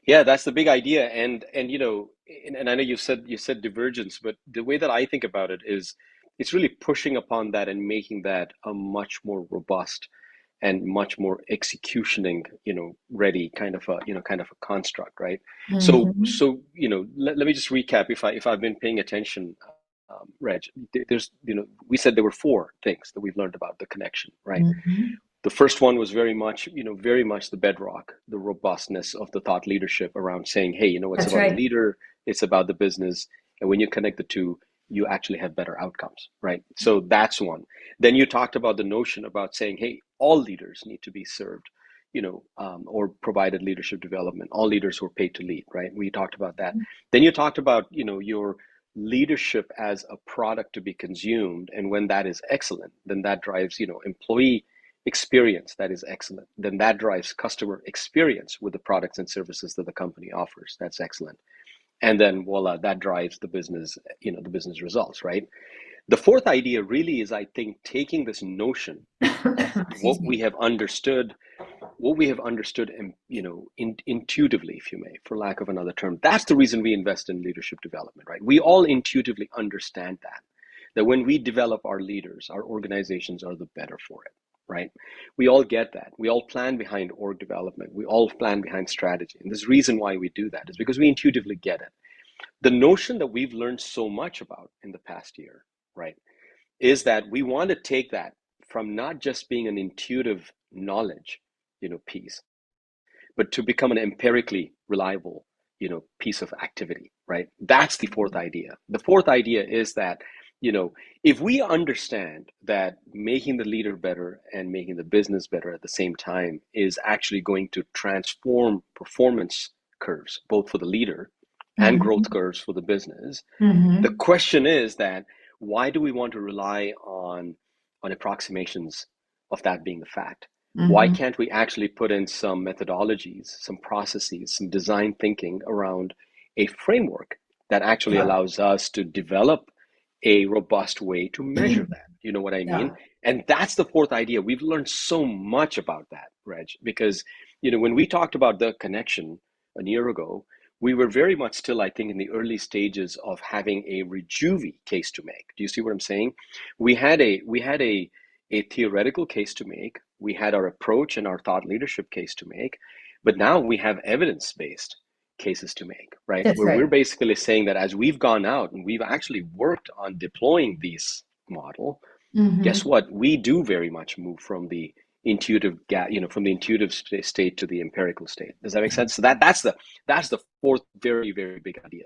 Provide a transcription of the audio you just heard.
Yeah, that's the big idea. And and I know you said divergence, but the way that I think about it is it's really pushing upon that and making that a much more robust and much more executioning, ready kind of a construct, right? So Hmm. so let me just recap if I've been paying attention, Reg. There's we said there were four things that we've learned about the connection, right? Hmm. The first one was very much the bedrock, the robustness of the thought leadership around saying, hey, it's That's about the right. leader, it's about the business. And when you connect the two, you actually have better outcomes, right? So that's one. Then you talked about the notion about saying, hey, all leaders need to be served, or provided leadership development, all leaders who are paid to lead, right? We talked about that. Then you talked about, your leadership as a product to be consumed. And when that is excellent, then that drives, employee experience that is excellent. Then that drives customer experience with the products and services that the company offers. That's excellent. And then voila, that drives the business results, right? The fourth idea really is, I think, taking this notion of Excuse me. what we have understood, and intuitively, if you may, for lack of another term. That's the reason we invest in leadership development, right? We all intuitively understand that when we develop our leaders, our organizations are the better for it, right? We all get that. We all plan behind org development. We all plan behind strategy. And this reason why we do that is because we intuitively get it. The notion that we've learned so much about in the past year, right, is that we want to take that from not just being an intuitive knowledge, piece, but to become an empirically reliable, piece of activity, right? That's the fourth idea. The fourth idea is that, if we understand that making the leader better and making the business better at the same time is actually going to transform performance curves, both for the leader and growth Hmm. curves for the business, the Hmm. question is that why do we want to rely on approximations of that being the fact? Why Hmm. can't we actually put in some methodologies, some processes, some design thinking around a framework that actually Yeah. allows us to develop a robust way to measure that? You know what I mean? Yeah. And that's the fourth idea. We've learned so much about that, Reg, because when we talked about the connection a year ago, we were very much still, I think, in the early stages of having a Rejuvi case to make. Do you see what I'm saying? We had a theoretical case to make. We had our approach and our thought leadership case to make, but now we have evidence-based cases to make, right? That's Where we're right. basically saying that as we've gone out and we've actually worked on deploying these model, guess Hmm. what? We do very much move from the intuitive state to the empirical state. Does that make sense? So that's the fourth very, very big idea.